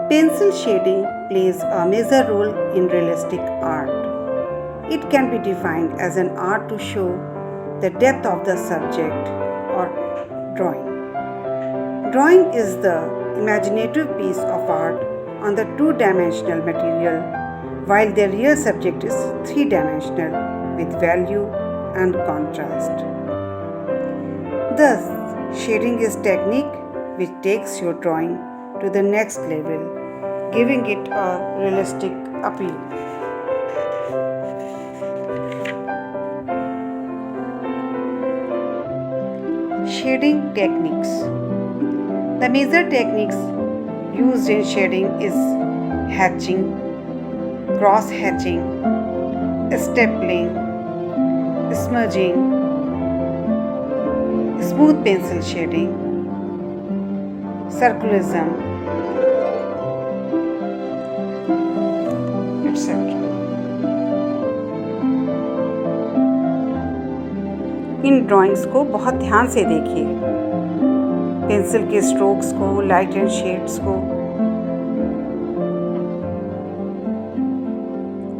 Pencil shading plays a major role in realistic art. It can be defined as an art to show the depth of the subject or drawing. Drawing is the imaginative piece of art on the two-dimensional material, while the real subject is three-dimensional with value and contrast. Thus, shading is technique which takes your drawing to the next level, giving it a realistic appeal. Shading techniques. The major techniques used in shading is hatching, cross hatching, stippling, smudging, smooth pencil shading, circularism, etc. In drawings को बहुत ध्यान से देखिए। Pencil के strokes को, light and shades को,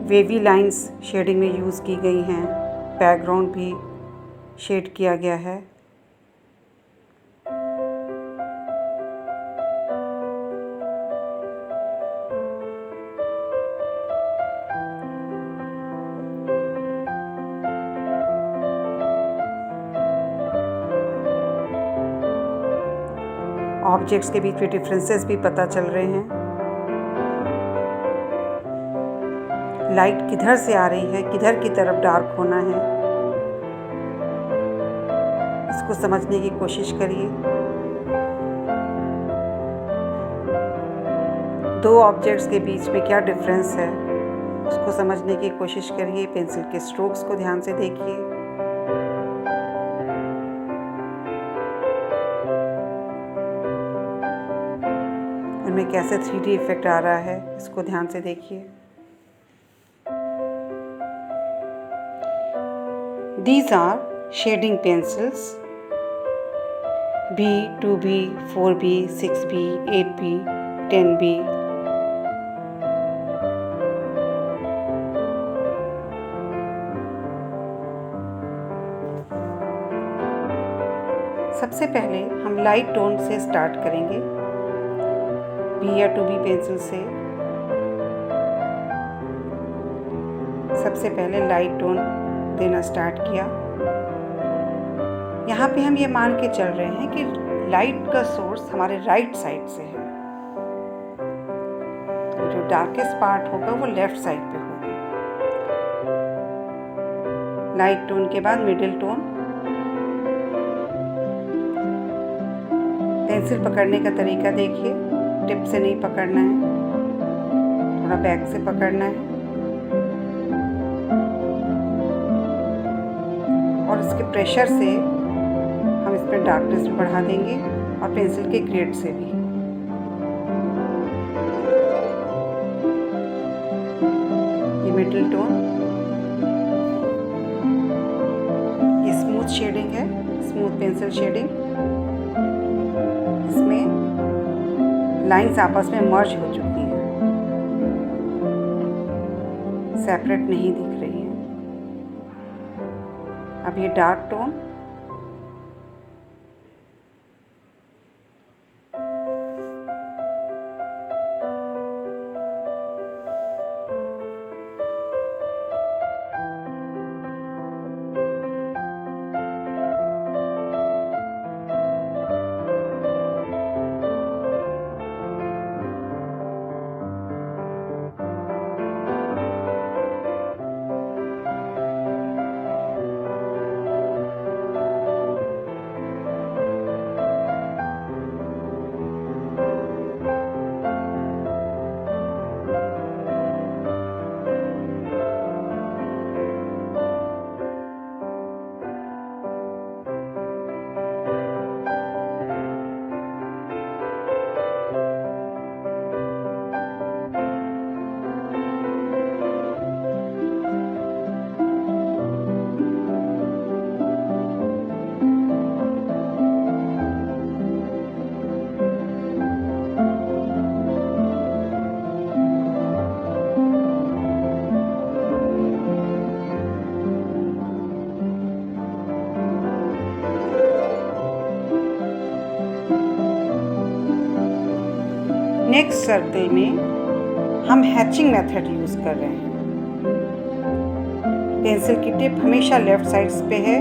wavy lines shading में use की गई हैं, बैकग्राउंड भी शेड किया गया है। ऑब्जेक्ट्स के बीच में डिफरेंसेस भी पता चल रहे हैं। लाइट किधर से आ रही है, किधर की तरफ डार्क होना है, इसको समझने की कोशिश करिए। दो ऑब्जेक्ट्स के बीच में क्या डिफरेंस है, उसको समझने की कोशिश करिए। पेंसिल के स्ट्रोक्स को ध्यान से देखिए। उनमें कैसे 3D इफेक्ट आ रहा है, इसको ध्यान से देखिए। These are shading pencils B, 2B, 4B, 6B, 8B, 10B. सबसे पहले हम लाइट टोन से स्टार्ट करेंगे। B या 2B पेंसिल से सबसे पहले लाइट टोन देना स्टार्ट किया। यहाँ पे हम ये मान के चल रहे हैं कि लाइट का सोर्स हमारे राइट साइड से है। जो डार्केस्ट पार्ट होगा वो लेफ्ट साइड पे होगा। लाइट टोन के बाद मिडिल टोन। पेंसिल पकड़ने का तरीका देखिए, टिप से नहीं पकड़ना है, थोड़ा बैक से पकड़ना है और इसके प्रेशर से हम इस पर डार्कनेस भी बढ़ा देंगे और पेंसिल के ग्रेड से भी। ये मिडिल टोन, ये स्मूथ शेडिंग है, स्मूथ पेंसिल शेडिंग। इसमें लाइंस आपस में मर्ज हो चुकी हैं, सेपरेट नहीं दिख रही है। अब ये डार्क टोन, नेक्स्ट सर्कल में हम हैचिंग मेथड यूज़ कर रहे हैं। पेंसिल की टिप हमेशा लेफ्ट साइड्स पे है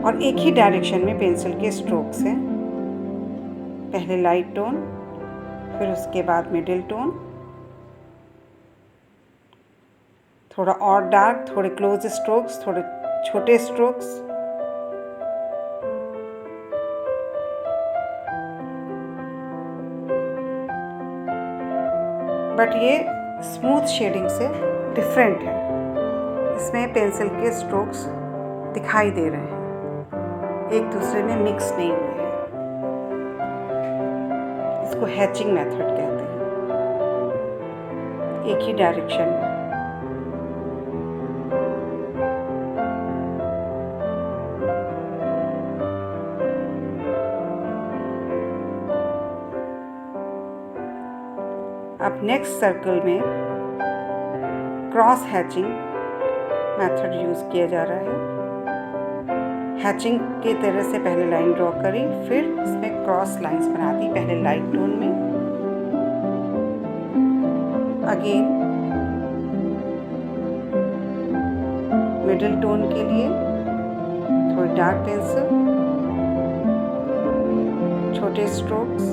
और एक ही डायरेक्शन में पेंसिल के स्ट्रोक्स हैं। पहले लाइट टोन, फिर उसके बाद मिडिल टोन, थोड़ा और डार्क, थोड़े क्लोज स्ट्रोक्स, थोड़े छोटे स्ट्रोक्स। बट ये स्मूथ शेडिंग से डिफरेंट है। इसमें पेंसिल के स्ट्रोक्स दिखाई दे रहे हैं, एक दूसरे में मिक्स नहीं हुए हैं। इसको हैचिंग मेथड कहते हैं, एक ही डायरेक्शन में। अब नेक्स्ट सर्कल में क्रॉस हैचिंग मेथड यूज़ किया जा रहा है। हैचिंग की तरह से पहले लाइन ड्रॉ करी, फिर इसमें क्रॉस लाइंस बना दी, पहले लाइट टोन में, अगेन मिडिल टोन के लिए थोड़ी डार्क पेंसिल, छोटे स्ट्रोक्स,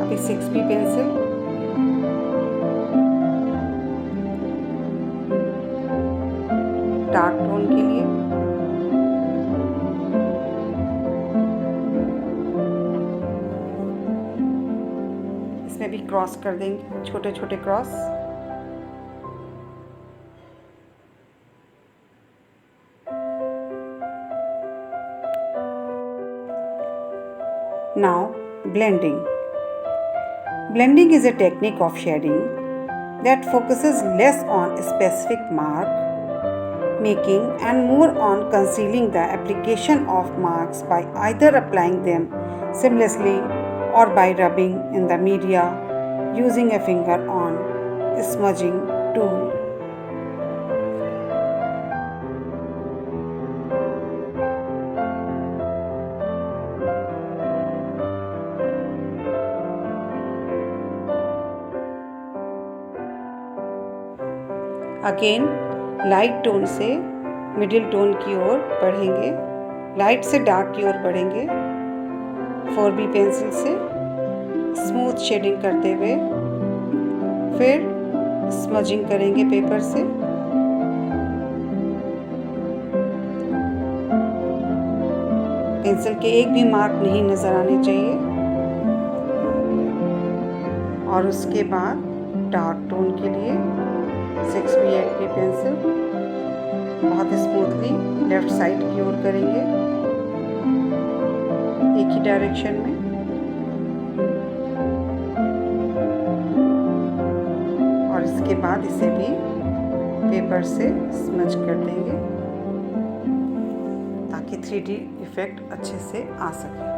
अभी 6B पेंसिल, डार्क टोन के लिए, इसमें भी क्रॉस कर देंगे, छोटे छोटे cross. Now blending. Blending is a technique of shading that focuses less on specific mark making and more on concealing the application of marks by either applying them seamlessly or by rubbing in the media using a finger on smudging tool. Again light tone से middle tone की ओर बढ़ेंगे, light से dark की ओर बढ़ेंगे, 4B pencil से smooth shading करते हुए, फिर स्मजिंग करेंगे पेपर से। पेंसिल के एक भी मार्क नहीं नज़र आने चाहिए। और उसके बाद डार्क टोन के लिए 6B 8B पेंसिल बहुत स्मूथली लेफ्ट साइड की ओर करेंगे, एक ही डायरेक्शन में। और इसके बाद इसे भी पेपर से स्मज कर देंगे ताकि 3D इफेक्ट अच्छे से आ सके।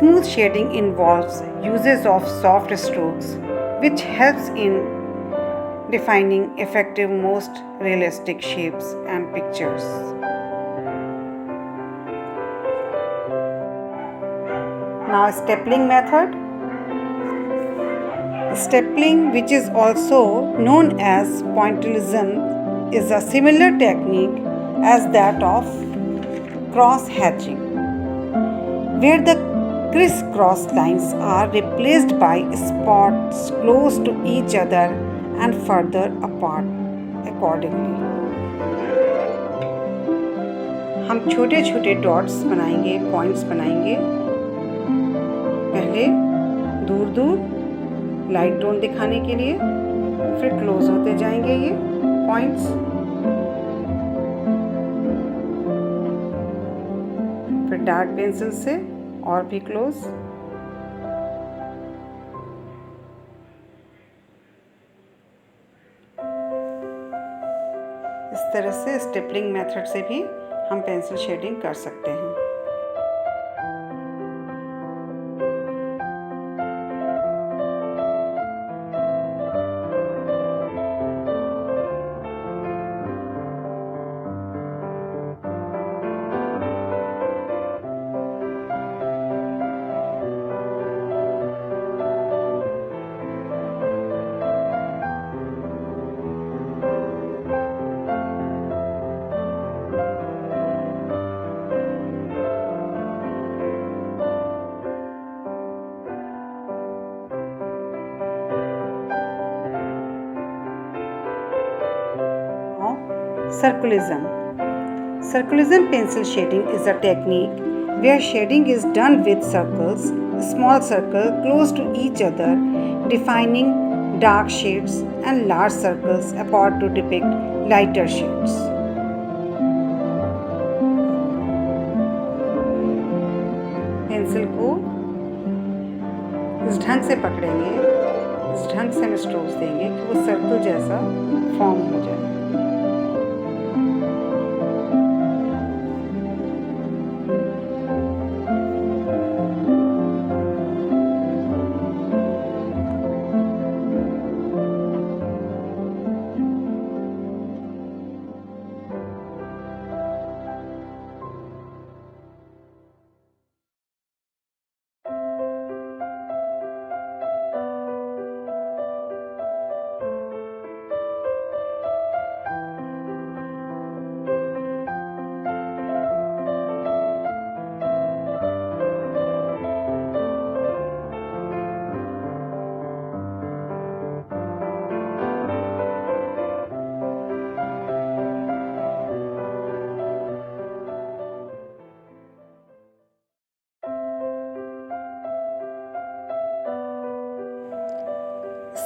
Smooth shading involves uses of soft strokes, which helps in defining effective, most realistic shapes and pictures. Now, stapling method. Stapling, which is also known as pointillism, is a similar technique as that of cross hatching, where the criss-cross lines are replaced by spots close to each other and further apart accordingly. हम छोटे छोटे dots बनाएंगे, points बनाएंगे। पहले दूर दूर light tone दिखाने के लिए, फिर क्लोज होते जाएंगे ये पॉइंट्स। फिर डार्क पेंसिल से और भी क्लोज। इस तरह से स्टेपलिंग मेथड से भी हम पेंसिल शेडिंग कर सकते हैं। Circulism. Circulism pencil shading is a technique where shading is done with circles, small circles close to each other, defining dark shades and large circles apart to depict lighter shades. Pencil को इस ढंग से पकड़ेंगे, इस ढंग से हम strokes देंगे कि वो सर्कल जैसा फॉर्म हो जाए।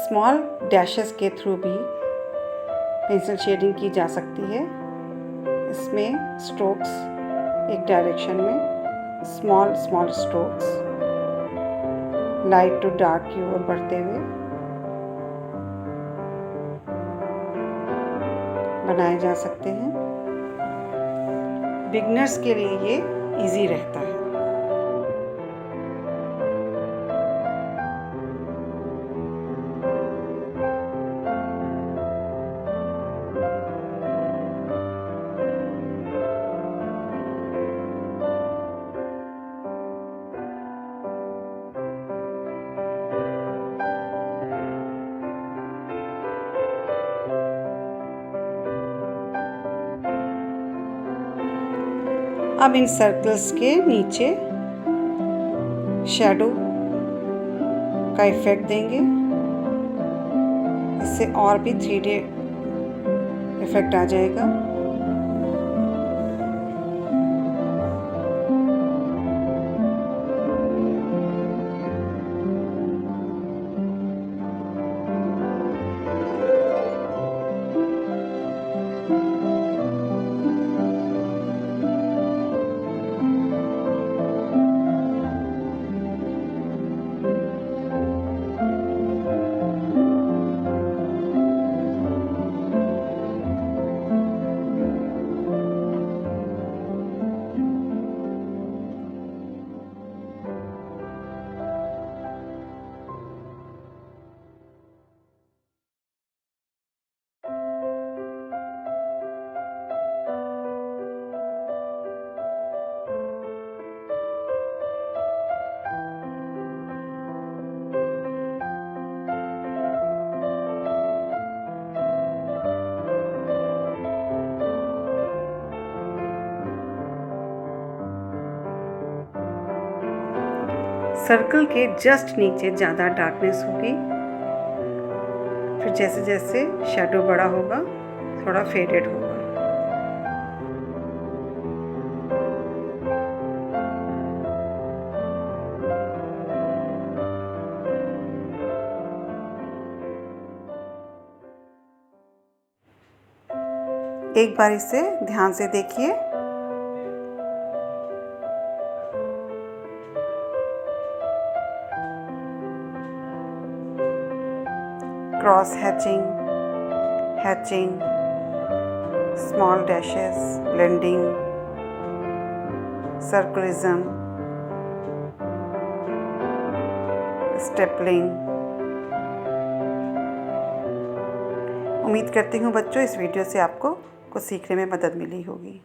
स्मॉल डैशेस के थ्रू भी पेंसिल शेडिंग की जा सकती है। इसमें स्ट्रोक्स एक डायरेक्शन में small small strokes light to dark की ओर बढ़ते हुए बनाए जा सकते हैं। बिगनर्स के लिए ये इजी रहता है। अब इन सर्कल्स के नीचे शैडो का इफेक्ट देंगे। इससे और भी 3D इफेक्ट आ जाएगा। सर्कल के जस्ट नीचे ज़्यादा डार्कनेस होगी। फिर जैसे जैसे शैडो बड़ा होगा थोड़ा फेडेड होगा। एक बार इसे ध्यान से देखिए। Cross hatching, hatching, small dashes, blending, circulism, stippling. उम्मीद करती हूँ बच्चों इस वीडियो से आपको कुछ सीखने में मदद मिली होगी।